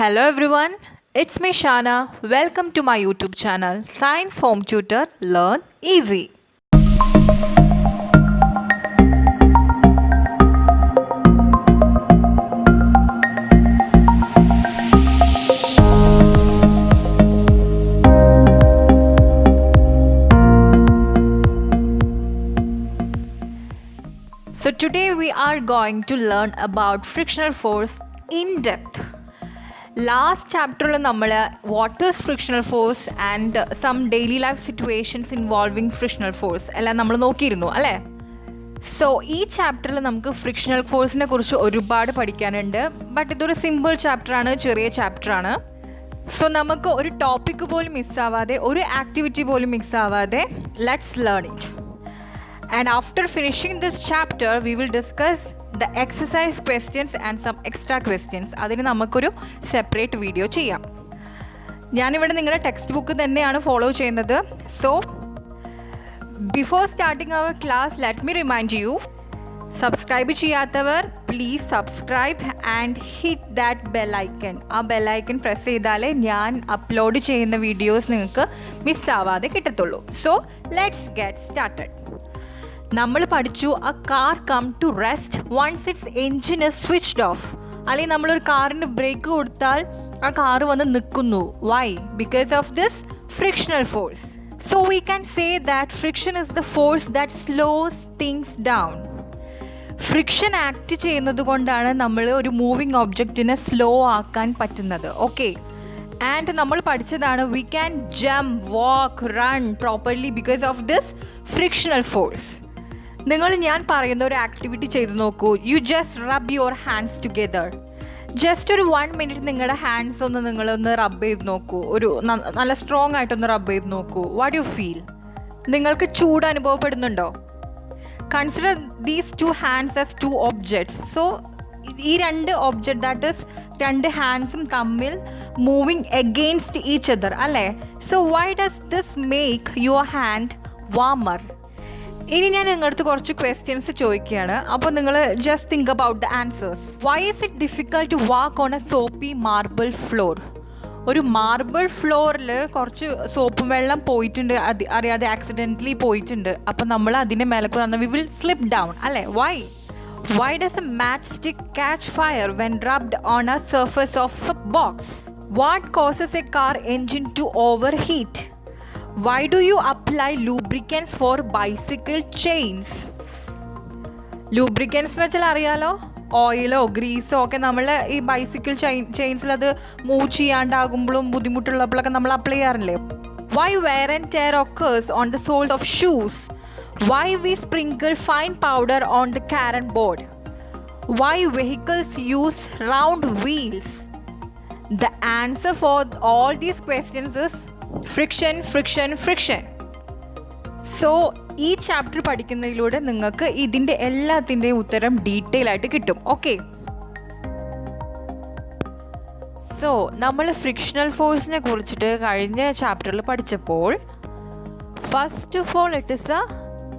Hello everyone, it's me Shana. Welcome to my YouTube channel, Science Home Tutor Learn Easy. So today we are going to learn about frictional force in depth. Last chapter നമ്മൾ what is frictional force and some daily life situations involving frictional force എല്ലാം നമ്മൾ നോക്കിയിരുന്നു അല്ലേ. So ഈ ചാപ്റ്ററിൽ നമുക്ക് frictional ഫോഴ്സിനെ കുറിച്ച് ഒരുപാട് പഠിക്കാനുണ്ട്. ബട്ട് ഇതൊരു സിമ്പിൾ ചാപ്റ്ററാണ്, ചെറിയ ചാപ്റ്ററാണ്. സോ നമുക്ക് ഒരു ടോപ്പിക്ക് പോലും മിസ്സാവാതെ, ഒരു ആക്ടിവിറ്റി പോലും മിസ്സാവാതെ let's learn it. And after finishing this chapter, we will discuss the exercise questions and some extra questions. അതിന് നമുക്കൊരു സെപ്പറേറ്റ് വീഡിയോ ചെയ്യാം. ഞാനിവിടെ നിങ്ങളുടെ ടെക്സ്റ്റ് ബുക്ക് തന്നെയാണ് ഫോളോ ചെയ്യുന്നത്. So before starting our class, let me remind you, subscribe ചെയ്യാത്തവർ please subscribe and hit that bell icon. ആ bell icon press ചെയ്താലേ ഞാൻ അപ്ലോഡ് ചെയ്യുന്ന വീഡിയോസ് നിങ്ങൾക്ക് മിസ്സാവാതെ കിട്ടത്തുള്ളൂ. So let's get started. നമ്മൾ പഠിച്ചു a car come to rest once its engine is switched off. അല്ലെങ്കിൽ നമ്മളൊരു കാറിന് ബ്രേക്ക് കൊടുത്താൽ ആ കാറ് വന്ന് നിൽക്കുന്നു. Why? Because of this frictional force. So we can say that friction is the force that slows things down. Friction act ചെയ്യുന്നത് കൊണ്ടാണ് നമ്മൾ ഒരു മൂവിങ് ഒബ്ജക്റ്റിനെ സ്ലോ ആക്കാൻ പറ്റുന്നത്. ഓക്കെ, ആൻഡ് നമ്മൾ പഠിച്ചതാണ് we can jump, walk, run properly because of this frictional force. ഞാൻ പറയുന്ന ഒരു ആക്ടിവിറ്റി ചെയ്ത് നോക്കൂ. You just rub your hands together. Just ഒരു 1 മിനിറ്റ് നിങ്ങളുടെ ഹാൻഡ്സ് നിങ്ങളൊന്ന് റബ്ബ് ചെയ്ത് നോക്കൂ. ഒരു നല്ല സ്ട്രോങ് ആയിട്ടൊന്ന് റബ്ബ് ചെയ്ത് നോക്കൂ. What you feel? നിങ്ങൾക്ക് ചൂട് അനുഭവപ്പെടുന്നുണ്ടോ? Consider these 2 hands as 2 objects. So ഈ 2 ഒബ്ജക്റ്റ്, ദാറ്റ് ഈസ് 2 ഹാൻഡ്സും തമ്മിൽ മൂവിങ് എഗെയിൻസ്റ്റ് ഈച്ച് അതർ അല്ലേ. So why does this make your hand warmer? ഇനി ഞാൻ നിങ്ങളടുത്ത് കുറച്ച് ക്വസ്റ്റ്യൻസ് ചോദിക്കുകയാണ്. അപ്പോൾ നിങ്ങൾ just think about the answers. Why is it difficult to walk on a soapy marble floor? ഒരു മാർബിൾ ഫ്ലോറിൽ കുറച്ച് സോപ്പും വെള്ളം പോയിട്ടുണ്ട്, അറിയാതെ ആക്സിഡൻ്റലി പോയിട്ടുണ്ട്. അപ്പോൾ നമ്മൾ അതിൻ്റെ മേലെ കൂടെ വന്നാൽ വി വിൽ സ്ലിപ്പ് ഡൗൺ അല്ലേ. Why does a matchstick catch fire when rubbed on a surface of a box? What causes a car engine to overheat? Why do you apply lubricants for bicycle chains? Lubricants എന്ന് വെച്ചാൽ അറിയാലോ, ഓയിലോ ഗ്രീസോ ഒക്കെ നമ്മൾ ഈ bicycle ചെയിൻസിൽ അത് move ചെയ്യാണ്ടാകുമ്പോഴും ബുദ്ധിമുട്ടുള്ളപ്പോഴൊക്കെ നമ്മൾ apply ചെയ്യാറില്ലേ. Why wear and tear occurs on the soles of shoes? Why we sprinkle fine powder on the carrom board? Why vehicles use round wheels? The answer for all these questions is friction, friction, friction. So ഈ chapter പഠിക്കുന്നതിലൂടെ നിങ്ങൾക്ക് ഇതിൻ്റെ എല്ലാത്തിൻ്റെയും ഉത്തരം detail ആയിട്ട് കിട്ടും. Okay, so നമ്മൾ frictional ഫോഴ്സിനെ കുറിച്ചിട്ട് കഴിഞ്ഞ ചാപ്റ്ററിൽ പഠിച്ചപ്പോൾ first of all it is A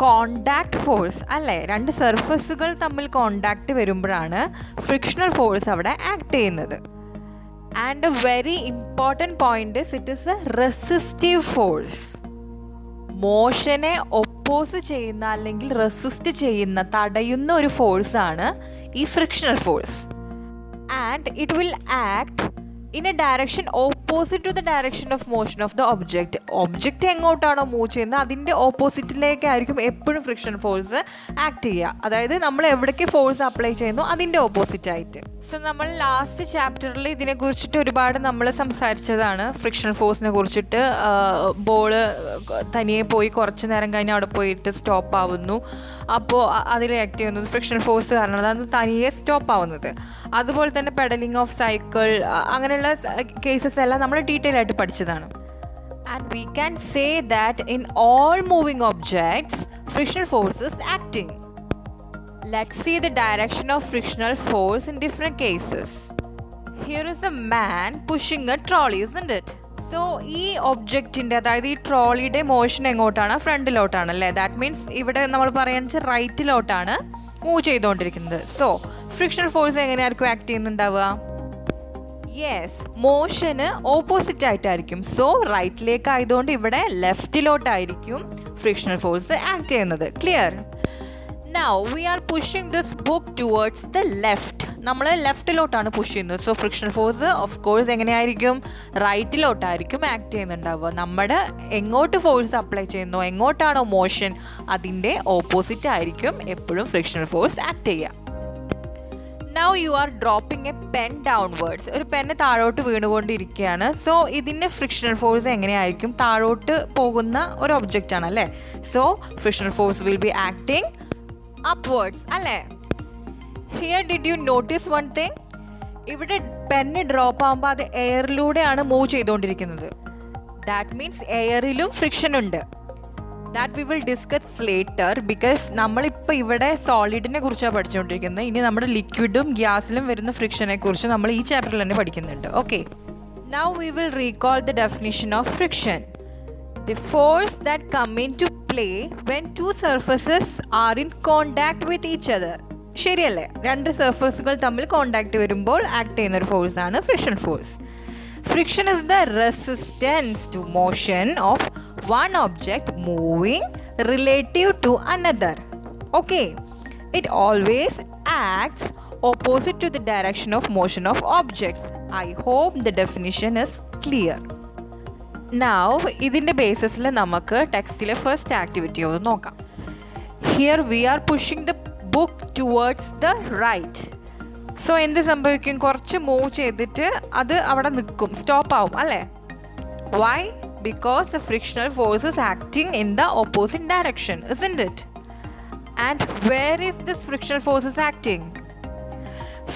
contact force അല്ലേ. 2 സർഫസുകൾ തമ്മിൽ കോണ്ടാക്ട് വരുമ്പോഴാണ് ഫ്രിക്ഷണൽ ഫോഴ്സ് അവിടെ ആക്ട് ചെയ്യുന്നത്. And a very important point is it is a resistive force. മോഷനെ ഒപ്പോസ് ചെയ്യുന്ന അല്ലെങ്കിൽ റെസിസ്റ്റ് ചെയ്യുന്ന, തടയുന്ന ഒരു ഫോഴ്സാണ് ഈ frictional force. And it will act in a direction opposite to the direction of motion of the object. Object എങ്ങോട്ടാണോ move ചെയ്യുന്നത് അതിൻ്റെ ഓപ്പോസിറ്റിലേക്കായിരിക്കും എപ്പോഴും ഫ്രിക്ഷൻ ഫോഴ്സ് ആക്ട് ചെയ്യുക. അതായത് നമ്മൾ എവിടേക്ക് ഫോഴ്സ് അപ്ലൈ ചെയ്യുന്നു അതിൻ്റെ ഓപ്പോസിറ്റ് ആയിട്ട്. സോ നമ്മൾ ലാസ്റ്റ് ചാപ്റ്ററിൽ ഇതിനെക്കുറിച്ചിട്ട് ഒരുപാട് നമ്മൾ സംസാരിച്ചതാണ്. ഫ്രിക്ഷണൽ ഫോഴ്സിനെ കുറിച്ചിട്ട് ബോള് തനിയെ പോയി കുറച്ച് നേരം കഴിഞ്ഞ് അവിടെ പോയിട്ട് സ്റ്റോപ്പ് ആവുന്നു. അപ്പോൾ അത് റിയാക്ട് ചെയ്യുന്നത് ഫ്രിക്ഷണൽ ഫോഴ്സ് കാരണമാണ്, അത് തനിയെ സ്റ്റോപ്പ് ആവുന്നത്. അതുപോലെ തന്നെ പെഡലിംഗ് ഓഫ് സൈക്കിൾ, അങ്ങനെയുള്ള കേസസ് എല്ലാം നമ്മൾ ഡീറ്റെയിൽ ആയിട്ട് പഠിച്ചതാണ്. And we can say that in all moving objects frictional force is acting. Let's see the direction of frictional force in different cases. Here is a man pushing a trolley, isn't it? So ഈ ഒബ്ജക്റ്റിൻ്റെ, അതായത് ഈ ട്രോളിയുടെ motion എങ്ങോട്ടാണ്? ഫ്രണ്ടിലോട്ടാണ് അല്ലേ. That means ഇവിടെ നമ്മൾ പറയാന്ന് വെച്ചാൽ റൈറ്റിലോട്ടാണ് മൂവ് ചെയ്തുകൊണ്ടിരിക്കുന്നത്. സോ ഫ്രിക്ഷണൽ ഫോഴ്സ് എങ്ങനെയായിരിക്കും ആക്ട് ചെയ്യുന്നുണ്ടാവുക? യെസ്, മോഷന് ഓപ്പോസിറ്റ് ആയിട്ടായിരിക്കും. സോ റൈറ്റിലേക്ക് ആയതുകൊണ്ട് ഇവിടെ ലെഫ്റ്റിലോട്ടായിരിക്കും ഫ്രിക്ഷണൽ ഫോഴ്സ് ആക്ട് ചെയ്യുന്നത്. Clear? Now we are pushing this book towards the left. നമ്മൾ ലെഫ്റ്റിലോട്ടാണ് പുഷ് ചെയ്യുന്നത്. So frictional force of course എങ്ങനെയായിരിക്കും? റൈറ്റിലോട്ടായിരിക്കും ആക്ട് ചെയ്യുന്നുണ്ടാവുക. നമ്മുടെ എങ്ങോട്ട് ഫോഴ്സ് അപ്ലൈ ചെയ്യുന്നു, എങ്ങോട്ടാണോ മോഷൻ, അതിൻ്റെ ഓപ്പോസിറ്റ് ആയിരിക്കും എപ്പോഴും ഫ്രിക്ഷണൽ ഫോഴ്സ് ആക്ട് ചെയ്യുക. Now you are dropping A pen downwards. ഒരു പെന്ന് താഴോട്ട് വീണുകൊണ്ടിരിക്കുകയാണ്. സോ ഇതിൻ്റെ ഫ്രിക്ഷണൽ ഫോഴ്സ് എങ്ങനെയായിരിക്കും? താഴോട്ട് പോകുന്ന ഒരു ഒബ്ജക്റ്റ് ആണ് അല്ലേ? So frictional force will be acting upwards അല്ലേ? Here did you notice one thing? ഇവിടെ പെന്ന് ഡ്രോപ്പ് ആകുമ്പോൾ അത് എയറിലൂടെയാണ് മൂവ് ചെയ്തുകൊണ്ടിരിക്കുന്നത്. ദാറ്റ് മീൻസ് എയറിലും ഫ്രിക്ഷൻ ഉണ്ട്. That we will discuss later. Because നമ്മളിപ്പോൾ ഇവിടെ സോളിഡിനെ കുറിച്ചാണ് പഠിച്ചുകൊണ്ടിരിക്കുന്നത്. ഇനി നമ്മുടെ ലിക്വിഡും ഗ്യാസിലും വരുന്ന ഫ്രിക്ഷനെ കുറിച്ച് നമ്മൾ ഈ ചാപ്റ്ററിൽ തന്നെ പഠിക്കുന്നുണ്ട്. Okay, now we will recall the definition of friction. The force that come into play when two surfaces are in contact with each other. ശരിയല്ലേ? രണ്ട് സർഫസുകൾ തമ്മിൽ കോണ്ടാക്ട് വരുമ്പോൾ ആക്ട് ചെയ്യുന്ന ഒരു ഫോഴ്സ് ആണ് friction force. Friction is the resistance to motion of one object moving relative to another. Okay, it always acts opposite to the direction of motion of objects. I hope the definition is clear. Now, ഇതിൻ്റെ ബേസിസിൽ നമുക്ക് ടെക്സ്റ്റിലെ first activity ഒന്ന് നോക്കാം. Here we are pushing the book towards the right. So എന്ത് സംഭവിക്കും? കുറച്ച് move ചെയ്തിട്ട് അത് അവിടെ നിൽക്കും, സ്റ്റോപ്പ് ആവും അല്ലേ? Why? Because the frictional force is acting in the opposite direction, isn't it? And where is this frictional forces acting?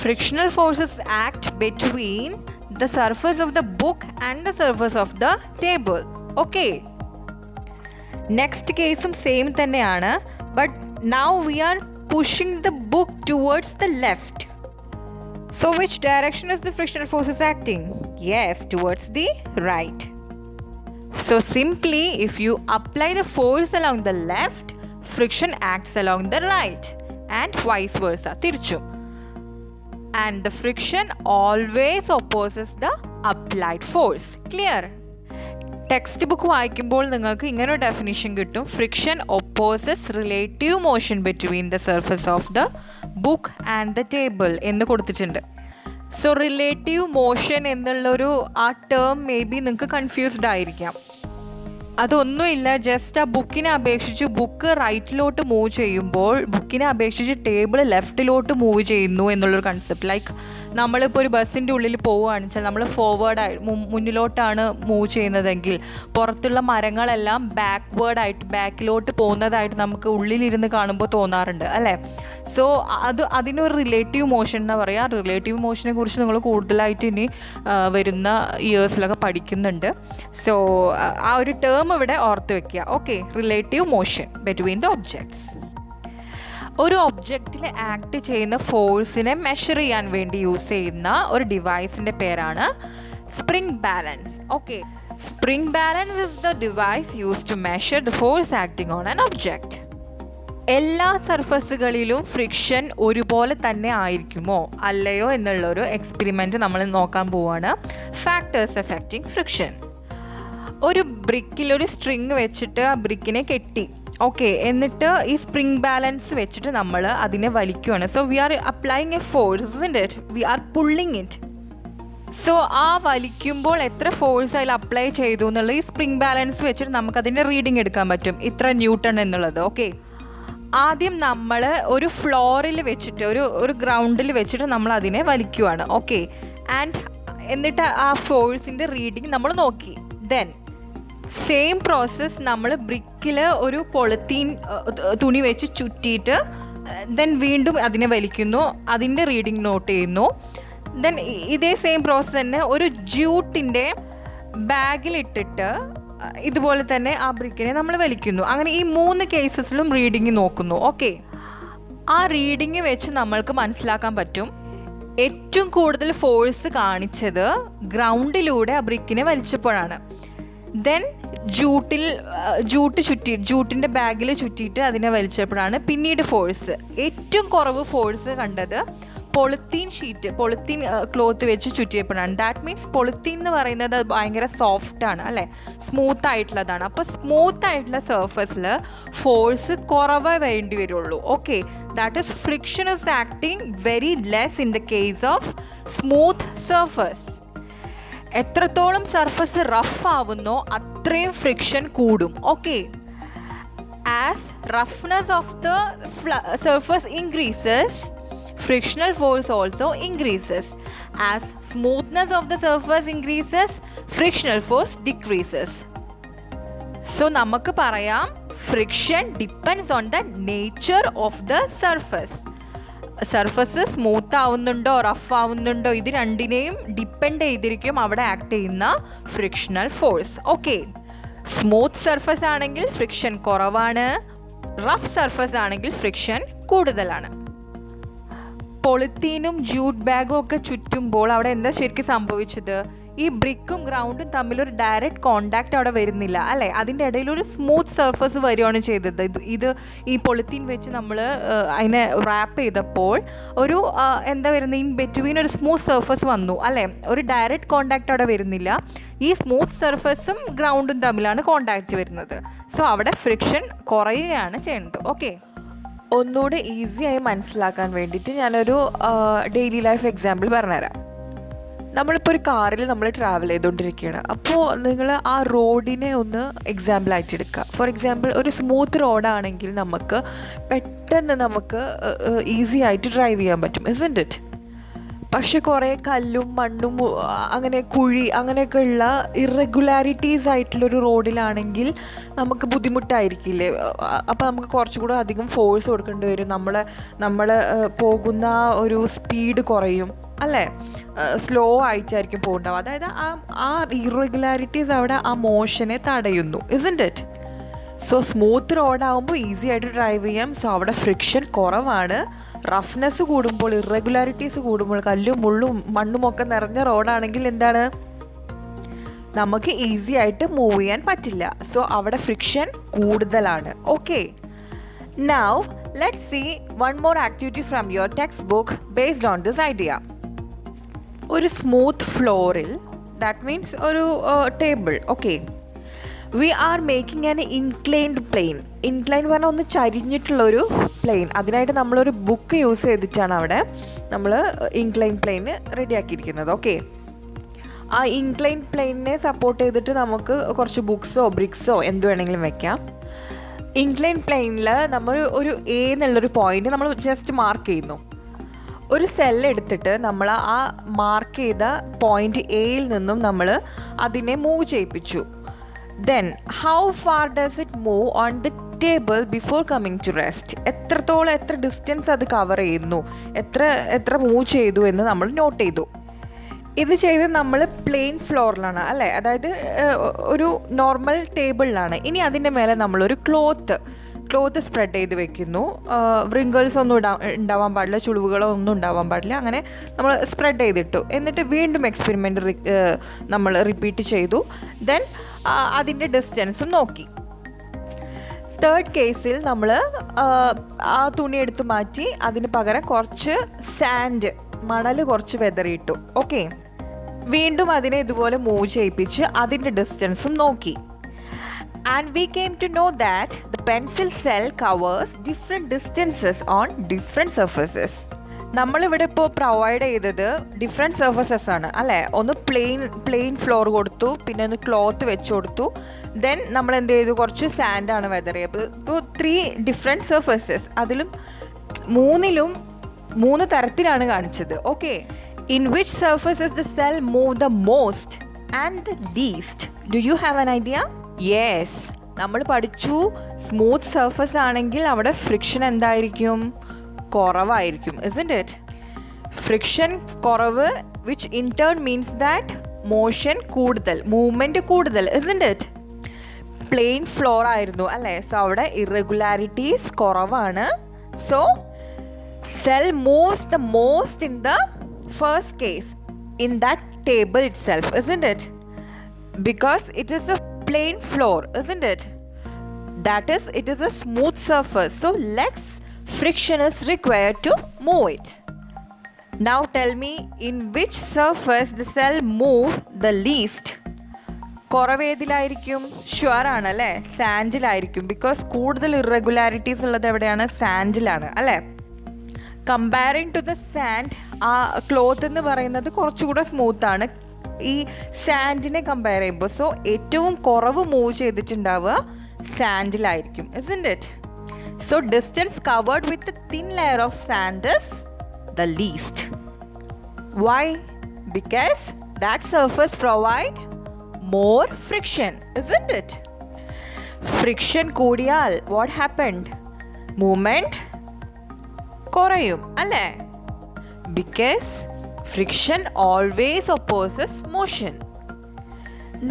Frictional forces act between the surface of the book and the surface of the table. Okay. Next case same തന്നെയാണ്, but now we are pushing the book towards the left. So which direction is the frictional forces acting? Yes, towards the right. So simply if you apply the force along the left, friction acts along the right and vice versa, തിരിച്ചും. And the friction always opposes the applied force. Clear? Text book വായിക്കുമ്പോൾ നിങ്ങൾക്ക് ഇങ്ങനെ ഒരു definition കിട്ടും. Friction opposes relative motion between the surface of the book and the table എന്ന് കൊടുത്തിട്ടുണ്ട്. So relative motion എന്നുള്ളൊരു ആ ടേം മേ ബി നിങ്ങൾക്ക് കൺഫ്യൂസ്ഡ് ആയിരിക്കാം. അതൊന്നുമില്ല, ജസ്റ്റ് ആ ബുക്കിനെ അപേക്ഷിച്ച് ബുക്ക് റൈറ്റിലോട്ട് മൂവ് ചെയ്യുമ്പോൾ ബുക്കിനെ അപേക്ഷിച്ച് ടേബിൾ ലെഫ്റ്റിലോട്ട് മൂവ് ചെയ്യുന്നു എന്നുള്ളൊരു കൺസെപ്റ്റ്. ലൈക്ക് നമ്മളിപ്പോൾ ഒരു ബസ്സിൻ്റെ ഉള്ളിൽ പോവുകയാണെന്ന് വെച്ചാൽ നമ്മൾ ഫോർവേഡായി മുന്നിലോട്ടാണ് മൂവ് ചെയ്യുന്നതെങ്കിൽ പുറത്തുള്ള മരങ്ങളെല്ലാം ബാക്കിലോട്ട് പോകുന്നതായിട്ട് നമുക്ക് ഉള്ളിലിരുന്ന് കാണുമ്പോൾ തോന്നാറുണ്ട് അല്ലേ? സോ അതിനൊരു റിലേറ്റീവ് മോഷൻ എന്നാ പറയുക. റിലേറ്റീവ് മോഷനെ കുറിച്ച് നിങ്ങൾ കൂടുതലായിട്ട് ഇനി വരുന്ന ഇയേഴ്സിലൊക്കെ പഠിക്കുന്നുണ്ട്. സോ ആ ഒരു ടേം ഇവിടെ ഓർത്ത് വെക്കുക. Okay, relative motion between the objects. ഒരു ഒബ്ജക്റ്റിൽ ആക്ട് ചെയ്യുന്ന ഫോഴ്സിനെ മെഷർ ചെയ്യാൻ വേണ്ടി യൂസ് ചെയ്യുന്ന ഒരു ഡിവൈസിൻ്റെ പേരാണ് spring balance. Okay, spring balance is the device use to measure the force acting on an object. എല്ലാ സർഫസുകളിലും ഫ്രിക്ഷൻ ഒരുപോലെ തന്നെ ആയിരിക്കുമോ അല്ലയോ എന്നുള്ളൊരു എക്സ്പെരിമെൻറ്റ് നമ്മൾ നോക്കാൻ പോവുകയാണ്. Factors affecting friction. ഒരു ബ്രിക്കിൽ ഒരു സ്ട്രിങ് വെച്ചിട്ട് ആ ബ്രിക്കിനെ കെട്ടി. ഓക്കെ, എന്നിട്ട് ഈ സ്പ്രിംഗ് ബാലൻസ് വെച്ചിട്ട് നമ്മൾ അതിനെ വലിക്കുകയാണ്. So we are applying a force, isn't it? We are pulling it. So ആ വലിക്കുമ്പോൾ എത്ര ഫോഴ്സ് അതിൽ അപ്ലൈ ചെയ്തു എന്നുള്ളത് ഈ സ്പ്രിംഗ് ബാലൻസ് വെച്ചിട്ട് നമുക്കതിൻ്റെ റീഡിങ് എടുക്കാൻ പറ്റും, ഇത്ര ന്യൂട്ടൺ എന്നുള്ളത്. ഓക്കെ, ആദ്യം നമ്മൾ ഒരു ഫ്ലോറിൽ വെച്ചിട്ട് ഒരു ഗ്രൗണ്ടിൽ വെച്ചിട്ട് നമ്മൾ അതിനെ വലിക്കുവാണ്. ഓക്കെ, ആൻഡ് എന്നിട്ട് ആ ഫോഴ്സിൻ്റെ റീഡിങ് നമ്മൾ നോക്കി. ദെൻ സെയിം പ്രോസസ്സ് നമ്മൾ ബ്രിക്കിൽ ഒരു പൊളിത്തീൻ തുണി വെച്ച് ചുറ്റിയിട്ട് ദെൻ വീണ്ടും അതിനെ വലിക്കുന്നു, അതിൻ്റെ റീഡിങ് നോട്ട് ചെയ്യുന്നു. ദെൻ ഇതേ സെയിം പ്രോസസ്സ് തന്നെ ഒരു ജ്യൂട്ടിൻ്റെ ബാഗിലിട്ടിട്ട് ഇതുപോലെ തന്നെ ആ ബ്രിക്കിനെ നമ്മൾ വലിക്കുന്നു. അങ്ങനെ ഈ 3 കേസസിലും റീഡിങ് നോക്കുന്നു. ഓക്കെ, ആ റീഡിങ് വെച്ച് നമ്മൾക്ക് മനസ്സിലാക്കാൻ പറ്റും ഏറ്റവും കൂടുതൽ ഫോഴ്സ് കാണിച്ചത് ഗ്രൗണ്ടിലൂടെ ആ ബ്രിക്കിനെ വലിച്ചപ്പോഴാണ്. ദെൻ ജൂട്ടിൻ്റെ ബാഗിൽ ചുറ്റിയിട്ട് അതിനെ വലിച്ചപ്പോഴാണ് പിന്നീട് ഫോഴ്സ് ഏറ്റവും കുറവ് ഫോഴ്സ് കണ്ടത് പൊളിത്തീൻ ഷീറ്റ്, പൊളിത്തീൻ ക്ലോത്ത് വെച്ച് ചുറ്റിയപ്പോഴാണ്. ദാറ്റ് മീൻസ് പൊളിത്തീൻ എന്ന് പറയുന്നത് ഭയങ്കര സോഫ്റ്റാണ് അല്ലേ, സ്മൂത്ത് ആയിട്ടുള്ളതാണ്. അപ്പോൾ സ്മൂത്ത് ആയിട്ടുള്ള സർഫസിൽ ഫോഴ്സ് കുറവേ വേണ്ടി വരുള്ളൂ. Okay, that is friction is acting very less in the case of smooth surface. എത്രത്തോളം സർഫസ് റഫ് ആവുന്നോ അത്രയും ഫ്രിക്ഷൻ കൂടും. Okay, as roughness of the surface increases, frictional force also increases. As smoothness of the surface increases, frictional force decreases. So നമുക്ക് പറയാം friction depends on the nature of the surface. Surface smooth ആവുന്നുണ്ടോ rough ആവുന്നുണ്ടോ ഇത് രണ്ടിനെയും depend ചെയ്തിരിക്കും അവിടെ act ചെയ്യുന്ന frictional force. Okay, smooth surface ആണെങ്കിൽ ഫ്രിക്ഷൻ കുറവാണ്, റഫ് സർഫസ് ആണെങ്കിൽ ഫ്രിക്ഷൻ കൂടുതലാണ്. പൊളിത്തീനും ജൂട്ട് ബാഗും ഒക്കെ ചുറ്റുമ്പോൾ അവിടെ എന്താ ശരിക്കും സംഭവിച്ചത്? ഈ ബ്രിക്കും ഗ്രൗണ്ടും തമ്മിലൊരു ഡയറക്റ്റ് കോണ്ടാക്റ്റ് അവിടെ വരുന്നില്ല അല്ലേ, അതിൻ്റെ ഇടയിൽ ഒരു സ്മൂത്ത് സർഫസ് വരികയാണ് ചെയ്തത്. ഇത് ഈ പൊളിത്തീൻ വെച്ച് നമ്മൾ അതിനെ റാപ്പ് ചെയ്തപ്പോൾ ഒരു എന്താ വരുന്നത്, ഇൻ ബിറ്റ്വീൻ ഒരു സ്മൂത്ത് സർഫസ് വന്നു അല്ലേ, ഒരു ഡയറക്റ്റ് കോണ്ടാക്റ്റ് അവിടെ വരുന്നില്ല. ഈ സ്മൂത്ത് സർഫസും ഗ്രൗണ്ടും തമ്മിലാണ് കോണ്ടാക്റ്റ് വരുന്നത്. സോ അവിടെ ഫ്രിക്ഷൻ കുറയുകയാണ് ചെയ്യുന്നത്. ഓക്കെ, ഒന്നുകൂടെ ഈസിയായി മനസ്സിലാക്കാൻ വേണ്ടിയിട്ട് ഞാനൊരു ഡെയിലി ലൈഫ് എക്സാമ്പിൾ പറഞ്ഞുതരാം. നമ്മളിപ്പോൾ ഒരു കാറിൽ നമ്മൾ ട്രാവൽ ചെയ്തുകൊണ്ടിരിക്കുകയാണ്. അപ്പോൾ നിങ്ങൾ ആ റോഡിനെ ഒന്ന് എക്സാമ്പിളായിട്ട് എടുക്കുക. ഫോർ എക്സാമ്പിൾ ഒരു സ്മൂത്ത് റോഡാണെങ്കിൽ നമുക്ക് പെട്ടെന്ന് നമുക്ക് ഈസി ആയിട്ട് ഡ്രൈവ് ചെയ്യാൻ പറ്റും, ഇസ്ന്റ് ഇറ്റ്? പക്ഷെ കുറേ കല്ലും മണ്ണും അങ്ങനെ കുഴി അങ്ങനെയൊക്കെ ഉള്ള ഇറഗുലാരിറ്റീസ് ആയിട്ടുള്ളൊരു റോഡിലാണെങ്കിൽ നമുക്ക് ബുദ്ധിമുട്ടായിരിക്കില്ലേ? അപ്പോൾ നമുക്ക് കുറച്ചുകൂടെ അധികം ഫോഴ്സ് കൊടുക്കേണ്ടി വരും, നമ്മൾ പോകുന്ന ഒരു സ്പീഡ് കുറയും അല്ലേ, സ്ലോ ആയിട്ടായിരിക്കും പോകുന്നുണ്ടാവും. അതായത് ആ ഇറഗുലാരിറ്റീസ് അവിടെ ആ മോഷനെ തടയുന്നു, ഇസ്ന്റ് ഇറ്റ്? സോ സ്മൂത്ത് റോഡാകുമ്പോൾ ഈസി ആയിട്ട് ഡ്രൈവ് ചെയ്യാം. സോ അവിടെ ഫ്രിക്ഷൻ കുറവാണ്. റഫ്നെസ് കൂടുമ്പോൾ, ഇറഗുലാരിറ്റീസ് കൂടുമ്പോൾ, കല്ലും മുള്ളും മണ്ണുമൊക്കെ നിറഞ്ഞ റോഡാണെങ്കിൽ എന്താണ്, നമുക്ക് ഈസി ആയിട്ട് മൂവ് ചെയ്യാൻ പറ്റില്ല. സോ അവിടെ ഫ്രിക്ഷൻ കൂടുതലാണ്. Okay, now let's see one more activity from your textbook based on this idea. ഒരു സ്മൂത്ത് ഫ്ലോറിൽ, ദാറ്റ് മീൻസ് ഒരു table, okay, we are making an inclined plane. Incline പറഞ്ഞാൽ ഒന്ന് ചരിഞ്ഞിട്ടുള്ളൊരു പ്ലെയിൻ. അതിനായിട്ട് നമ്മളൊരു ബുക്ക് യൂസ് ചെയ്തിട്ടാണ് അവിടെ നമ്മൾ ഇൻക്ലൈൻ പ്ലെയിൻ റെഡിയാക്കിയിരിക്കുന്നത്. ഓക്കെ, ആ ഇൻക്ലൈൻ പ്ലെയിനിനെ സപ്പോർട്ട് ചെയ്തിട്ട് നമുക്ക് കുറച്ച് ബുക്സോ ബ്രിക്സോ എന്ത് വേണമെങ്കിലും വെക്കാം. ഇൻക്ലൈൻ പ്ലെയിനിൽ നമ്മൾ ഒരു എ എന്നുള്ളൊരു പോയിന്റ് നമ്മൾ ജസ്റ്റ് മാർക്ക് ചെയ്യുന്നു. ഒരു സെല്ല് എടുത്തിട്ട് നമ്മൾ ആ മാർക്ക് ചെയ്ത പോയിന്റ് എയിൽ നിന്നും നമ്മൾ അതിനെ move ചെയ്യിപ്പിച്ചു. Then how far does it move on the table before coming to rest? എത്ര ഡിസ്റ്റൻസ് അത് കവർ ചെയ്യുന്നു, എത്ര മൂവ് ചെയ്തു എന്ന് നമ്മൾ നോട്ട് ചെയ്തു. ഇത് ചെയ്ത് നമ്മൾ പ്ലെയിൻ ഫ്ലോറിലാണ് അല്ലേ, അതായത് ഒരു നോർമൽ ടേബിളിലാണ്. ഇനി അതിൻ്റെ മേലെ നമ്മളൊരു ക്ലോത്ത് സ്പ്രെഡ് ചെയ്ത് വെക്കുന്നു. വ്രിങ്കിൾസ് ഒന്നും ഉണ്ടാവാൻ പാടില്ല, ചുളിവുകളോ ഒന്നും ഉണ്ടാവാൻ പാടില്ല. അങ്ങനെ നമ്മൾ സ്പ്രെഡ് ചെയ്തിട്ടു. എന്നിട്ട് വീണ്ടും എക്സ്പെരിമെൻ്റ് നമ്മൾ റിപ്പീറ്റ് ചെയ്തു. ദെൻ അതിൻ്റെ ഡിസ്റ്റൻസും നോക്കി. തേർഡ് കേസിൽ നമ്മൾ ആ തുണി എടുത്ത് മാറ്റി അതിന് പകരം കുറച്ച് സാൻഡ്, മണൽ കുറച്ച് വെതറിയിട്ടു. ഓക്കെ, വീണ്ടും അതിനെ ഇതുപോലെ മൂവ് ചെയ്യിപ്പിച്ച് അതിൻ്റെ ഡിസ്റ്റൻസും നോക്കി. And we came to know that the pencil cell covers different distances on different surfaces. നമ്മളിവിടെ ഇപ്പോൾ പ്രൊവൈഡ് ചെയ്തത് ഡിഫറെൻറ്റ് സർഫസസ് ആണ് അല്ലേ. ഒന്ന് പ്ലെയിൻ ഫ്ലോർ കൊടുത്തു, പിന്നെ ഒന്ന് ക്ലോത്ത് വെച്ച് കൊടുത്തു. ദെൻ നമ്മൾ എന്ത് ചെയ്തു, കുറച്ച് സാൻഡാണ് വെതറിയത്. ഇപ്പോൾ 3 ഡിഫറെൻറ്റ് സർഫസസ്, അതിലും മൂന്ന് തരത്തിലാണ് കാണിച്ചത്. Okay, in which surfaces the cell move the most and the least? Do you have an idea? Yes, നമ്മൾ പഠിച്ചു സ്മൂത്ത് സർഫസ് ആണെങ്കിൽ അവിടെ ഫ്രിക്ഷൻ എന്തായിരിക്കും, കുറവായിരിക്കും, isn't it? ഫ്രിക്ഷൻ കുറവ്, which in turn means that motion കൂടുതൽ, മൂവ്മെൻറ്റ് കൂടുതൽ, isn't it? Plain floor ആയിരുന്നു അല്ലേ, സോ അവിടെ ഇറഗുലാരിറ്റീസ് കുറവാണ്. So cell moves the most in the first case in that table it self, isn't it? Because it is a plain floor, isn't it? That is, it is a smooth surface, so less friction is required to move it. Now tell me, in which surface the cell move the least? കുറവേതിലായിരിക്കും? Sure ആണല്ലേ, സാൻഡിലായിരിക്കും. Because കൂടുതൽ irregularities ഉള്ളത് എവിടെയാണ്? സാൻഡിലാണ് അല്ലേ. Comparing to the sand, ആ cloth എന്ന് പറയുന്നത് കുറച്ചുകൂടെ സ്മൂത്താണ് ഈ സാൻഡിനെ കമ്പയർ ചെയ്യുമ്പോൾ. സോ ഏറ്റവും കുറവ് move ചെയ്തിട്ടുണ്ടാവുക സാൻഡിലായിരിക്കും, isn't it? So distance covered with a thin layer of sand is the least. Why? Because that surface provide more friction, isn't it? Friction കൂടിയാൽ what happened? Movement കുറയും അല്ലേ. Because friction always opposes motion.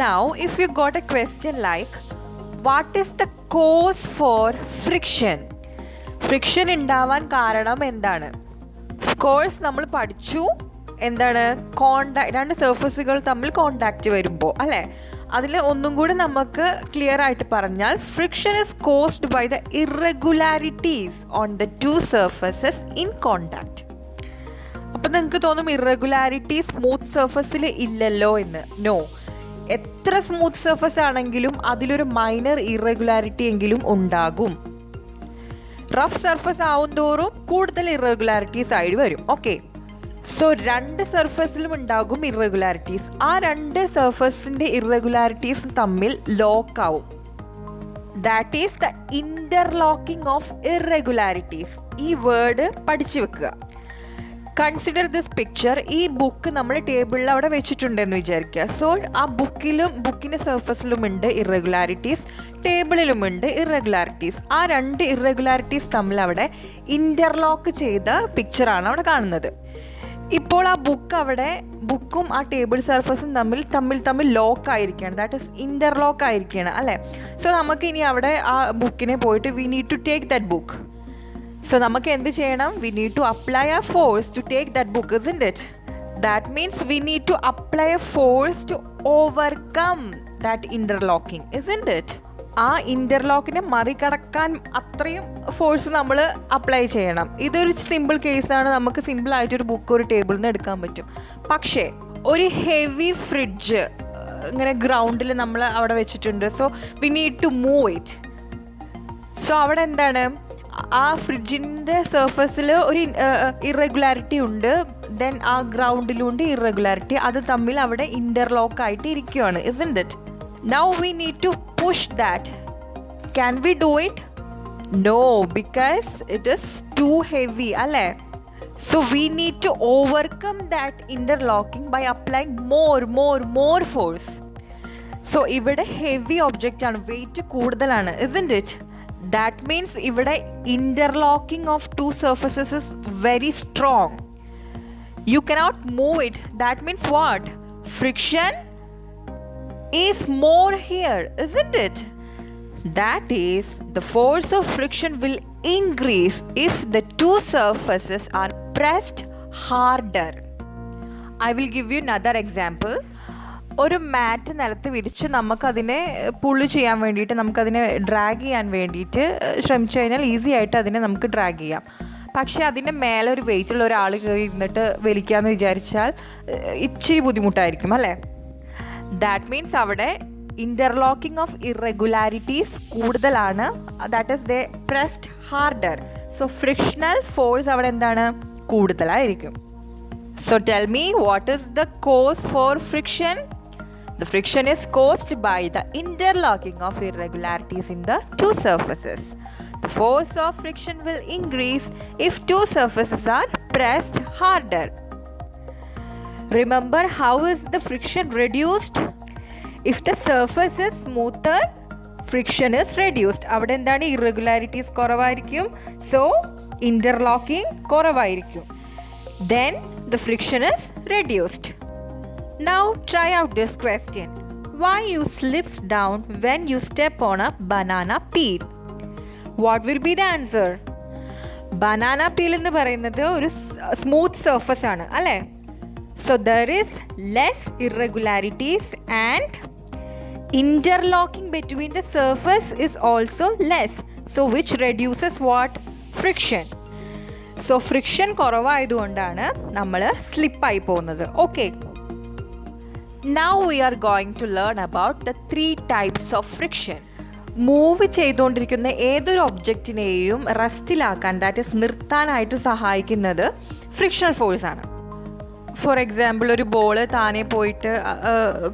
Now if you got a question like what is the cause for friction? Friction ഉണ്ടാവാൻ കാരണം എന്താണ്? Of course നമ്മൾ പഠിച്ചു എന്താണ്, രണ്ട് സർഫസുകൾ തമ്മിൽ കോണ്ടാക്റ്റ് വരുമ്പോൾ അല്ലേ. അതിൽ ഒന്നും കൂടി നമുക്ക് ക്ലിയർ ആയിട്ട് പറഞ്ഞാൽ friction is caused by the irregularities on the two surfaces in contact. അപ്പം നിങ്ങൾക്ക് തോന്നും ഇറഗുലാരിറ്റി സ്മൂത്ത് സർഫസിൽ ഇല്ലല്ലോ എന്ന്. നോ, എത്ര സ്മൂത്ത് സർഫസ് ആണെങ്കിലും അതിലൊരു മൈനർ ഇറഗുലാരിറ്റി എങ്കിലും ഉണ്ടാകും. റഫ് സർഫസ് ആവും തോറും കൂടുതൽ ഇറഗുലാരിറ്റീസ് ആയിട്ട് വരും. ഓക്കെ, സോ രണ്ട് സർഫസിലും ഉണ്ടാകും ഇറഗുലാരിറ്റീസ്. ആ രണ്ട് സർഫസിൻ്റെ ഇറഗുലാരിറ്റീസ് തമ്മിൽ ലോക്ക് ആവും. That is the interlocking of irregularities. ഈ വേർഡ് പഠിച്ചു വെക്കുക. Consider this picture. ഈ ബുക്ക് നമ്മൾ ടേബിളിൽ അവിടെ വെച്ചിട്ടുണ്ടെന്ന് വിചാരിക്കുക. സോ ആ ബുക്കിൻ്റെ സർഫസിലുമുണ്ട് ഇറഗുലാരിറ്റീസ്, ടേബിളിലുമുണ്ട് ഇറഗുലാരിറ്റീസ്. ആ രണ്ട് ഇറഗുലാരിറ്റീസ് തമ്മിൽ അവിടെ ഇൻ്റർലോക്ക് ചെയ്ത പിക്ചറാണ് അവിടെ കാണുന്നത്. ഇപ്പോൾ ആ ബുക്കും ആ ടേബിൾ സർഫസും തമ്മിൽ ലോക്ക് ആയിരിക്കുകയാണ്. ദാറ്റ് ഈസ് ഇൻ്റർലോക്ക് ആയിരിക്കുകയാണ് അല്ലേ. സോ നമുക്ക് ഇനി അവിടെ ആ ബുക്കിനെ പോയിട്ട് we need to take that book. So നമുക്ക് എന്ത് ചെയ്യണം? We need to apply a force to take that book, isn't it? That means we need to apply a force to overcome that interlocking, isn't it? ആ ഇൻ്റർലോക്കിനെ മറികടക്കാൻ അത്രയും force നമ്മൾ apply ചെയ്യണം. ഇതൊരു simple കേസാണ്. നമുക്ക് സിമ്പിളായിട്ടൊരു ബുക്ക് ഒരു ടേബിളിൽ നിന്ന് എടുക്കാൻ പറ്റും. പക്ഷേ ഒരു ഹെവി ഫ്രിഡ്ജ് ഇങ്ങനെ ഗ്രൗണ്ടിൽ നമ്മൾ അവിടെ വെച്ചിട്ടുണ്ട്. So we need to move it. So അവിടെ എന്താണ്, ആ ഫ്രിഡ്ജിൻ്റെ സർഫസിൽ ഒരു ഇറഗുലാരിറ്റി ഉണ്ട്. ദെൻ ആ ഗ്രൗണ്ടിലുണ്ട് ഇറഗുലാരിറ്റി. അത് തമ്മിൽ അവിടെ ഇൻ്റർലോക്ക് ആയിട്ട് ഇരിക്കുകയാണ്, isn't it? Now we need to push that. Can we do it? No, because it is too heavy, അല്ലേ? So we need to overcome that interlocking by applying more force. So ഇവിടെ heavy object ആണ്, weight കൂടുതലാണ്, isn't it? That means ഇവിടെ interlocking of two surfaces is very strong. You cannot move it. That means what? Friction is more here, isn't it? That is, the force of friction will increase if the two surfaces are pressed harder. I will give you another example. ഒരു മാറ്റ് നിലത്ത് വിരിച്ച് നമുക്കതിനെ പുള്ള് ചെയ്യാൻ വേണ്ടിയിട്ട്, നമുക്കതിനെ drag ചെയ്യാൻ വേണ്ടിയിട്ട് ശ്രമിച്ചു കഴിഞ്ഞാൽ ഈസി ആയിട്ട് അതിനെ നമുക്ക് ഡ്രാഗ് ചെയ്യാം. പക്ഷേ അതിൻ്റെ മേലെ ഒരു വെയിറ്റുള്ള ഒരാൾ കയറി ഇരുന്നിട്ട് വലിക്കാമെന്ന് വിചാരിച്ചാൽ ഇച്ചിരി ബുദ്ധിമുട്ടായിരിക്കും അല്ലേ. ദാറ്റ് മീൻസ് അവിടെ ഇൻ്റർലോക്കിംഗ് ഓഫ് ഇറഗുലാരിറ്റീസ് കൂടുതലാണ്. That is they pressed harder. So frictional force അവിടെ എന്താണ്, കൂടുതലായിരിക്കും. So tell me, what is the cause for friction? The friction is caused by the interlocking of irregularities in the two surfaces. The force of friction will increase if two surfaces are pressed harder. Remember, how is the friction reduced? If the surface is smoother, friction is reduced. അവിടെ എന്താണ്, irregularities കുറവായിരിക്കും. So interlocking കുറവായിരിക്കും. Then the friction is reduced. Now try out this question. Why you slips down when you step on a banana peel? What will be the answer? Banana peel എന്ന് പറയുന്നത് ഒരു smooth surface ആണ് അല്ലേ. So there is less irregularities and interlocking between the surface is also less. So which reduces what? Friction. So friction കുറവായതുകൊണ്ടാണ് നമ്മൾ സ്ലിപ്പായി പോകുന്നത്. Okay, now we are going to learn about the 3 types of friction. Move ചെയ്തുകൊണ്ടിരിക്കുന്ന ഏതൊരു ഒബ്ജക്റ്റിനെയും റെസ്റ്റിലാക്കാൻ, that is നിർത്താനായിട്ട് സഹായിക്കുന്നത് ഫ്രിക്ഷണൽ ഫോഴ്സ് ആണ്. ഫോർ എക്സാമ്പിൾ, ഒരു ബോൾ താനെ പോയിട്ട്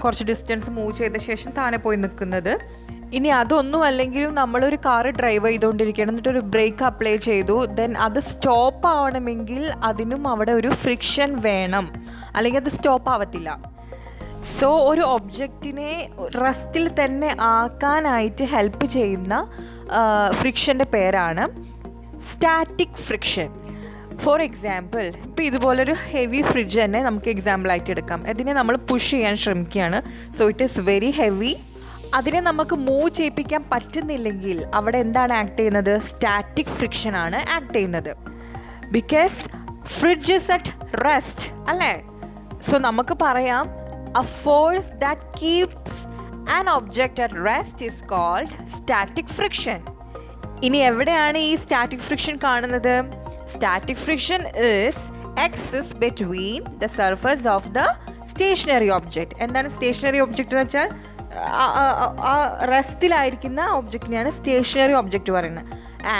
കുറച്ച് ഡിസ്റ്റൻസ് മൂവ് ചെയ്ത ശേഷം താനെ പോയി നിൽക്കുന്നത്. ഇനി അതൊന്നും അല്ലെങ്കിലും നമ്മളൊരു കാറ് ഡ്രൈവ് ചെയ്തുകൊണ്ടിരിക്കണം, എന്നിട്ടൊരു ബ്രേക്ക് അപ്ലൈ ചെയ്തു, ദെൻ അത് സ്റ്റോപ്പ് ആവണമെങ്കിൽ അതിനും അവിടെ ഒരു ഫ്രിക്ഷൻ വേണം, അല്ലെങ്കിൽ അത് സ്റ്റോപ്പ് ആവത്തില്ല. സോ ഒരു ഒബ്ജക്റ്റിനെ റെസ്റ്റിൽ തന്നെ ആക്കാനായിട്ട് ഹെൽപ്പ് ചെയ്യുന്ന ഫ്രിക്ഷൻ്റെ പേരാണ് സ്റ്റാറ്റിക് ഫ്രിക്ഷൻ. ഫോർ എക്സാമ്പിൾ, ഇപ്പോൾ ഇതുപോലൊരു ഹെവി ഫ്രിഡ്ജ് തന്നെ നമുക്ക് എക്സാമ്പിളായിട്ട് എടുക്കാം. അതിനെ നമ്മൾ പുഷ് ചെയ്യാൻ ശ്രമിക്കുകയാണ്. So it is very heavy. അതിനെ നമുക്ക് മൂവ് ചെയ്യിപ്പിക്കാൻ പറ്റുന്നില്ലെങ്കിൽ അവിടെ എന്താണ് ആക്ട് ചെയ്യുന്നത്? സ്റ്റാറ്റിക് ഫ്രിക്ഷൻ ആണ് ആക്ട് ചെയ്യുന്നത്. Because fridge is at rest അല്ലേ? സോ നമുക്ക് പറയാം, a force that keeps an object at rest is called static friction. ഇനി എവിടെയാണ് ഈ സ്റ്റാറ്റിക് ഫ്രിക്ഷൻ കാണുന്നത്? Static friction is exist between the surface of the stationary object. എന്താണ് stationary object എന്ന് വെച്ചാൽ? ആ റെസ്റ്റിലായിരിക്കുന്ന ഒബ്ജക്റ്റിനെയാണ് സ്റ്റേഷനറി ഒബ്ജക്റ്റ് പറയുന്നത്.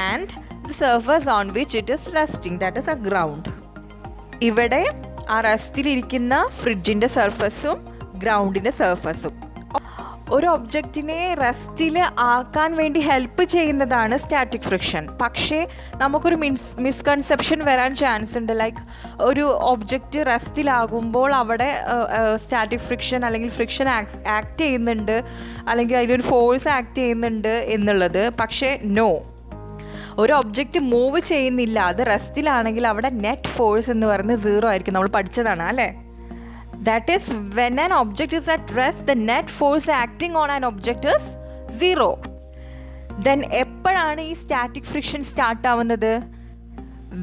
And the surface on which it is resting, that is a ground. ഇവിടെ ആ റെസ്റ്റിലിരിക്കുന്ന ഫ്രിഡ്ജിൻ്റെ സർഫസും ഗ്രൗണ്ടിൻ്റെ സർഫസും ഒരു ഒബ്ജക്റ്റിനെ റെസ്റ്റിൽ ആക്കാൻ വേണ്ടി ഹെൽപ്പ് ചെയ്യുന്നതാണ് സ്റ്റാറ്റിക് ഫ്രിക്ഷൻ. പക്ഷേ നമുക്കൊരു മിസ്കൺസെപ്ഷൻ വരാൻ ചാൻസ് ഉണ്ട്. ലൈക്ക് ഒരു ഒബ്ജക്റ്റ് റെസ്റ്റിലാകുമ്പോൾ അവിടെ സ്റ്റാറ്റിക് ഫ്രിക്ഷൻ അല്ലെങ്കിൽ ഫ്രിക്ഷൻ ആക്ട് ചെയ്യുന്നുണ്ട്, അല്ലെങ്കിൽ അതിലൊരു ഫോഴ്സ് ആക്ട് ചെയ്യുന്നുണ്ട് എന്നുള്ളത്. പക്ഷേ നോ, ഒരു ഒബ്ജക്റ്റ് മൂവ് ചെയ്യുന്നില്ല, അത് റെസ്റ്റിലാണെങ്കിൽ അവിടെ നെറ്റ് ഫോഴ്സ് എന്ന് പറയുന്നത് 0 ആയിരിക്കും. നമ്മൾ പഠിച്ചതാണ് അല്ലേ? That is when an object is at rest, the net force acting on an object is 0. Then എപ്പോഴാണ് ഈ സ്റ്റാറ്റിക് ഫ്രിക്ഷൻ സ്റ്റാർട്ട് ആവുന്നത്?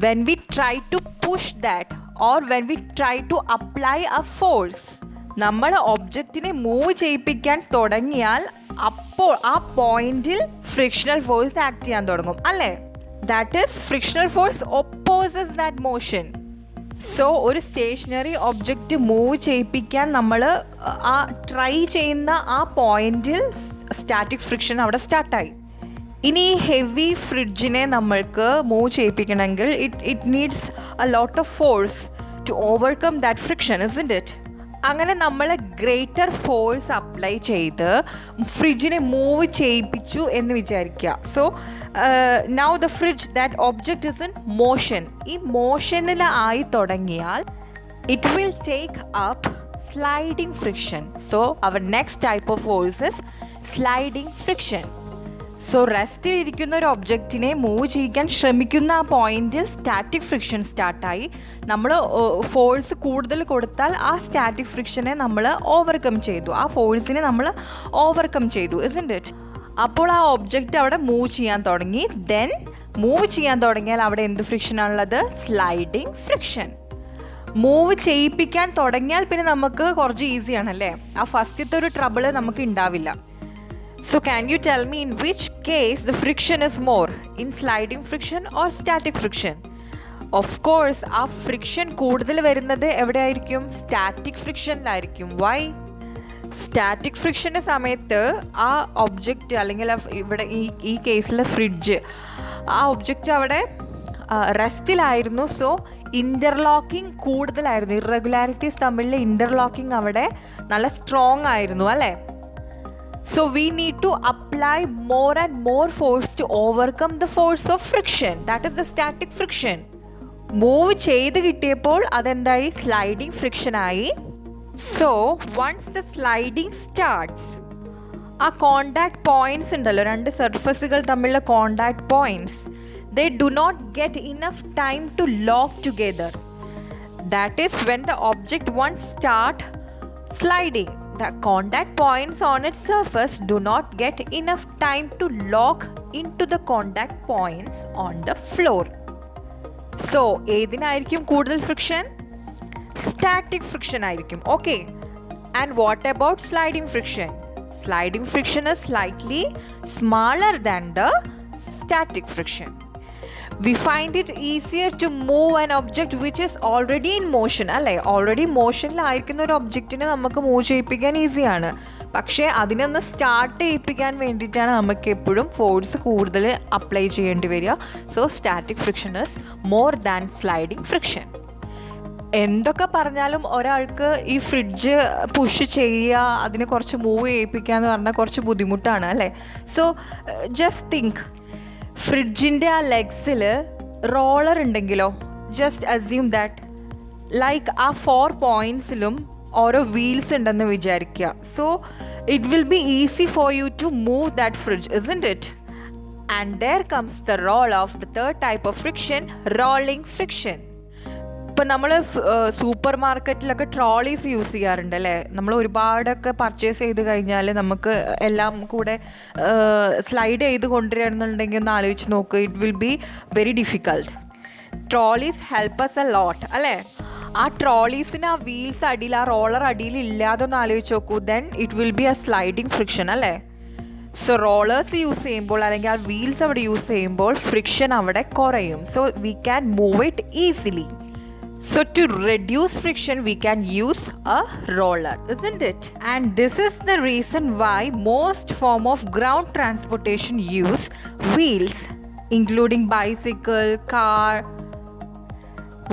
When we try to push that or when we try to apply a force. നമ്മൾ ഒബ്ജക്റ്റിനെ move ചെയ്യിപ്പിക്കാൻ തുടങ്ങിയാൽ അപ്പോൾ ആ പോയിന്റിൽ ഫ്രിക്ഷണൽ ഫോഴ്സ് ആക്ട് ചെയ്യാൻ തുടങ്ങും അല്ലേ? That is frictional force opposes that motion. So ഒരു സ്റ്റേഷനറി ഒബ്ജക്റ്റ് മൂവ് ചെയ്യിപ്പിക്കാൻ നമ്മൾ ആ ട്രൈ ചെയ്യുന്ന ആ പോയിന്റിൽ സ്റ്റാറ്റിക് ഫ്രിക്ഷൻ അവിടെ സ്റ്റാർട്ടായി. ഇനി ഹെവി ഫ്രിഡ്ജിനെ നമ്മൾക്ക് മൂവ് ചെയ്യിപ്പിക്കണമെങ്കിൽ it needs a lot of force to overcome that friction, isn't it? അങ്ങനെ നമ്മൾ ഗ്രേറ്റർ ഫോഴ്സ് അപ്ലൈ ചെയ്ത് ഫ്രിഡ്ജിനെ മൂവ് ചെയ്യിപ്പിച്ചു എന്ന് വിചാരിക്കുക. So now the fridge, that object is in motion. ഈ മോഷനിൽ ആയി തുടങ്ങിയാൽ it will take up sliding friction. So our next type of force is sliding friction. So റെസ്റ്റിലിരിക്കുന്ന ഒരു ഒബ്ജക്റ്റിനെ മൂവ് ചെയ്യിക്കാൻ ശ്രമിക്കുന്ന ആ പോയിന്റിൽ സ്റ്റാറ്റിക് ഫ്രിക്ഷൻ സ്റ്റാർട്ടായി. നമ്മൾ ഫോഴ്സ് കൂടുതൽ കൊടുത്താൽ ആ സ്റ്റാറ്റിക് ഫ്രിക്ഷനെ നമ്മൾ ഓവർകം ചെയ്തു, ആ ഫോഴ്സിനെ നമ്മൾ ഓവർകം ചെയ്തു, ഇസ്ന്റ് ഇറ്റ്? അപ്പോൾ ആ ഒബ്ജക്റ്റ് അവിടെ മൂവ് ചെയ്യാൻ തുടങ്ങി. ദെൻ മൂവ് ചെയ്യാൻ തുടങ്ങിയാൽ അവിടെ എന്ത് ഫ്രിക്ഷനാണുള്ളത്? Sliding friction. മൂവ് ചെയ്യിപ്പിക്കാൻ തുടങ്ങിയാൽ പിന്നെ നമുക്ക് കുറച്ച് ഈസിയാണല്ലേ, ആ ഫസ്റ്റത്തെ ഒരു ട്രബിള് നമുക്ക് ഉണ്ടാവില്ല. So can you tell me in which case the friction is more, in sliding friction or static friction? Of course, ആ ഫ്രിക്ഷൻ കൂടുതൽ വരുന്നത് എവിടെയായിരിക്കും? സ്റ്റാറ്റിക് ഫ്രിക്ഷനിലായിരിക്കും. വൈ? സ്റ്റാറ്റിക് ഫ്രിക്ഷൻ്റെ സമയത്ത് ആ ഒബ്ജക്റ്റ് അല്ലെങ്കിൽ ഇവിടെ ഈ കേസിലെ ഫ്രിഡ്ജ്, ആ ഒബ്ജക്റ്റ് അവിടെ റെസ്റ്റിലായിരുന്നു. സോ ഇൻ്റർലോക്കിംഗ് കൂടുതലായിരുന്നു, ഇറഗുലാരിറ്റീസ് തമ്മിലുള്ള ഇൻ്റർലോക്കിംഗ് അവിടെ നല്ല സ്ട്രോങ് ആയിരുന്നു അല്ലേ? So we need to apply more and more force to overcome the force of friction. That is the static friction. Move ചെയ്ത് കിട്ടിയപ്പോൾ അതെന്തായി? സ്ലൈഡിംഗ് ഫ്രിക്ഷൻ ആയി. So once the sliding starts, ആ കോണ്ടാക്ട് പോയിന്റ്സ് ഉണ്ടല്ലോ, രണ്ട് സർഫസുകൾ തമ്മിലുള്ള contact points, they do not get enough time to lock together. That is when the object once start sliding, the contact points on its surface do not get enough time to lock into the contact points on the floor. So ഏതിനായിരിക്കും കൂടുതൽ friction? Static friction ആയിരിക്കും. Okay, and what about sliding friction? Sliding friction is slightly smaller than the static friction. We find it easier to move an object which is already in motion, അല്ലേ? Already മോഷനിലായിരിക്കുന്ന ഒരു ഒബ്ജക്റ്റിനെ നമുക്ക് move ചെയ്യിപ്പിക്കാൻ ഈസിയാണ്. പക്ഷേ അതിനൊന്ന് start ചെയ്യിപ്പിക്കാൻ വേണ്ടിയിട്ടാണ് നമുക്ക് എപ്പോഴും ഫോഴ്സ് കൂടുതൽ അപ്ലൈ ചെയ്യേണ്ടി വരിക. So static friction is more than sliding friction. എന്തൊക്കെ പറഞ്ഞാലും ഒരാൾക്ക് ഈ ഫ്രിഡ്ജ് പുഷ് ചെയ്യുക, അതിനെ കുറച്ച് മൂവ് ചെയ്യിപ്പിക്കുക എന്ന് പറഞ്ഞാൽ കുറച്ച് ബുദ്ധിമുട്ടാണ്, അല്ലേ? സോ ജസ്റ്റ് തിങ്ക്, ഫ്രിഡ്ജിൻ്റെ ആ ലെഗ്സിൽ റോളർ ഉണ്ടെങ്കിലോ, ജസ്റ്റ് അസ്യൂം ദാറ്റ് ലൈക്ക് ആ 4 പോയിൻറ്റ്സിലും ഓരോ വീൽസ് ഉണ്ടെന്ന് വിചാരിക്കുക. So it will be easy for you to move that fridge, isn't it? And there comes the role of the third type of friction, rolling friction. ഇപ്പം നമ്മൾ super മാർക്കറ്റിലൊക്കെ trolleys use ചെയ്യാറുണ്ട്, അല്ലേ? നമ്മൾ ഒരുപാടൊക്കെ പർച്ചേസ് ചെയ്ത് കഴിഞ്ഞാൽ നമുക്ക് എല്ലാം കൂടെ സ്ലൈഡ് ചെയ്ത് കൊണ്ടുവരണമെന്നുണ്ടെങ്കിൽ ഒന്ന് ആലോചിച്ച് നോക്ക്. It will be very difficult. Trolleys help us a lot, അല്ലേ? ആ ട്രോളീസിന് ആ വീൽസ് അടിയിൽ, ആ റോളർ അടിയിൽ ഇല്ലാതെ ഒന്ന് ആലോചിച്ച് നോക്കൂ. Then it will B A sliding friction, അല്ലേ? സോ റോളേഴ്സ് യൂസ് ചെയ്യുമ്പോൾ അല്ലെങ്കിൽ ആ വീൽസ് അവിടെ യൂസ് ചെയ്യുമ്പോൾ ഫ്രിക്ഷൻ അവിടെ കുറയും. So we can move it easily. So to reduce friction, we can use a roller, isn't it? And this is the reason why most form of ground transportation use wheels, including bicycle, car.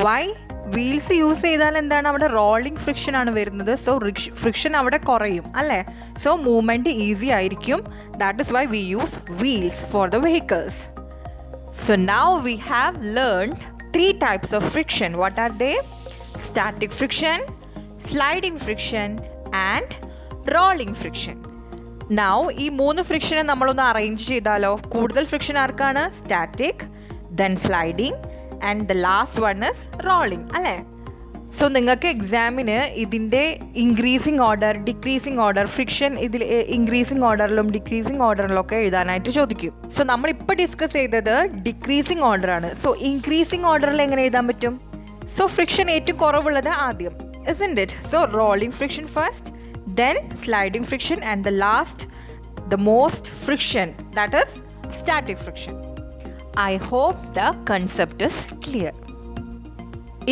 Why? Wheels use ചെയ്താൽ എന്താണ്, അവിടെ rolling friction ആണ് വരുന്നത്. So friction അവിടെ കുറയും, അല്ലേ? So movement easy ആയിരിക്കും. That is why we use wheels for the vehicles. So now we have learned 3 types of friction. What are they? Static friction, sliding friction and rolling friction. Now ഈ 3 ഫ്രിക്ഷനെ നമ്മളൊന്ന് arrange ചെയ്താലോ. കൂടുതൽ friction ആർക്കാണ്? Static, then sliding and the last one is rolling, അല്ലേ? So നിങ്ങൾക്ക് എക്സാമിന് ഇതിൻ്റെ increasing order, decreasing order, friction ഇതിൽ ഇൻക്രീസിങ് ഓർഡറിലും ഡിക്രീസിങ് ഓർഡറിലൊക്കെ എഴുതാനായിട്ട് ചോദിക്കും. സോ നമ്മളിപ്പോൾ ഡിസ്കസ് ചെയ്തത് ഡിക്രീസിങ് ഓർഡറാണ്. സോ ഇൻക്രീസിങ് ഓർഡറിൽ എങ്ങനെ എഴുതാൻ പറ്റും? സോ ഫ്രിക്ഷൻ ഏറ്റവും കുറവുള്ളത് ആദ്യം, isn't it? So rolling friction first, then sliding friction and the last, the most friction, that is static friction. I hope the concept is clear.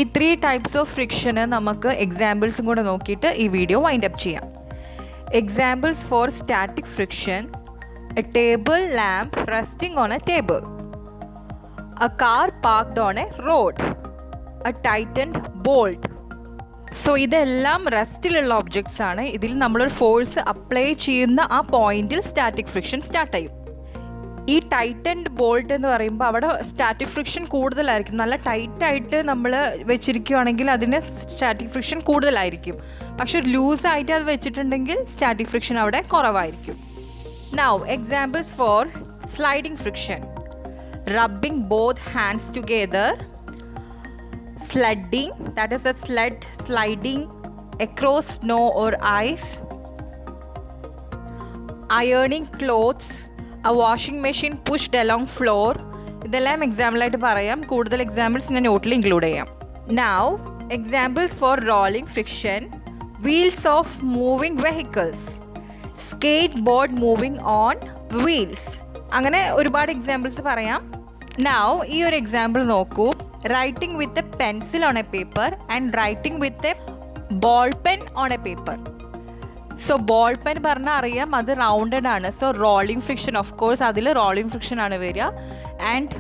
ഈ 3 types of ഫ്രിക്ഷന് നമുക്ക് എക്സാമ്പിൾസും കൂടെ നോക്കിയിട്ട് ഈ വീഡിയോ വൈൻഡ് അപ്പ് ചെയ്യാം. Examples for static friction: A table lamp resting on A table, A car parked on A road, A tightened bolt. So ഇതെല്ലാം റെസ്റ്റിലുള്ള objects ആണ്. ഇതിൽ നമ്മളൊരു ഫോഴ്സ് അപ്ലൈ ചെയ്യുന്ന ആ പോയിന്റിൽ സ്റ്റാറ്റിക് ഫ്രിക്ഷൻ സ്റ്റാർട്ട് ചെയ്യും. ഈ ടൈറ്റൻഡ് ബോൾട്ട് എന്ന് പറയുമ്പോൾ അവിടെ സ്റ്റാറ്റിക് ഫ്രിക്ഷൻ കൂടുതലായിരിക്കും. നല്ല ടൈറ്റായിട്ട് നമ്മൾ വെച്ചിരിക്കുകയാണെങ്കിൽ അതിന് സ്റ്റാറ്റിക് ഫ്രിക്ഷൻ കൂടുതലായിരിക്കും. പക്ഷെ ലൂസായിട്ട് അത് വെച്ചിട്ടുണ്ടെങ്കിൽ സ്റ്റാറ്റിക് ഫ്രിക്ഷൻ അവിടെ കുറവായിരിക്കും. Now examples for sliding friction: rubbing both hands together, sledding, that is a sled sliding across snow or ice, ironing clothes, a washing machine pushed along floor. ഇതെല്ലാം എക്സാമ്പിളായിട്ട് പറയാം. കൂടുതൽ എക്സാമ്പിൾസ് ഞാൻ നോട്ടിൽ ഇൻക്ലൂഡ് ചെയ്യാം. Now examples for rolling friction: wheels of moving vehicles, skate board moving on wheels. അങ്ങനെ ഒരുപാട് examples പറയാം. Now ഈ ഒരു എക്സാമ്പിൾ നോക്കൂ: writing with a pencil on A paper and writing with a ball pen on A paper. So ball pen പറഞ്ഞാൽ അറിയാം, അത് rounded ആണ്. So rolling friction of course അതിൽ റോളിംഗ് ഫ്രിക്ഷൻ ആണ് വരിക. ആൻഡ്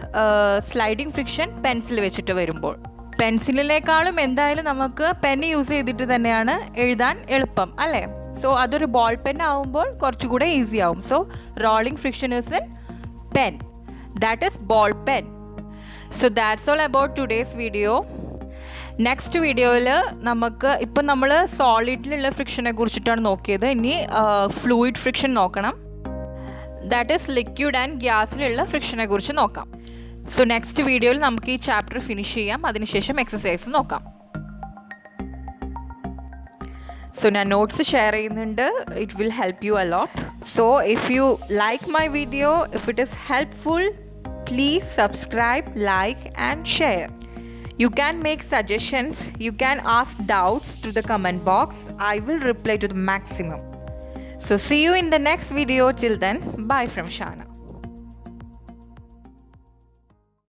സ്ലൈഡിംഗ് ഫ്രിക്ഷൻ പെൻസിൽ വെച്ചിട്ട് വരുമ്പോൾ, പെൻസിലിനേക്കാളും എന്തായാലും നമുക്ക് പെൻ യൂസ് ചെയ്തിട്ട് തന്നെയാണ് എഴുതാൻ എളുപ്പം, അല്ലേ? സോ അതൊരു ബോൾ പെൻ ആവുമ്പോൾ കുറച്ചുകൂടെ ഈസി ആവും. So rolling friction is in pen, that is ball pen. So that's all about today's video. Next വീഡിയോയിൽ നമുക്ക് ഇപ്പം നമ്മൾ സോളിഡിലുള്ള ഫ്രിക്ഷനെ കുറിച്ചിട്ടാണ് നോക്കിയത്. ഇനി ഫ്ലൂയിഡ് ഫ്രിക്ഷൻ നോക്കണം, ദാറ്റ് ഈസ് ലിക്വിഡ് ആൻഡ് ഗ്യാസിലുള്ള ഫ്രിക്ഷനെ കുറിച്ച് നോക്കാം. സോ നെക്സ്റ്റ് വീഡിയോയിൽ നമുക്ക് ഈ ചാപ്റ്റർ ഫിനിഷ് ചെയ്യാം. അതിനുശേഷം എക്സസൈസ് നോക്കാം. സോ ഞാൻ നോട്ട്സ് ഷെയർ ചെയ്യുന്നുണ്ട്. It will help you allot. So if you like my video, if it is helpful, please subscribe, like and share. You can make suggestions, you can ask doubts to the comment box. I will reply to the maximum. So see you in the next video. Till then, bye from Shana.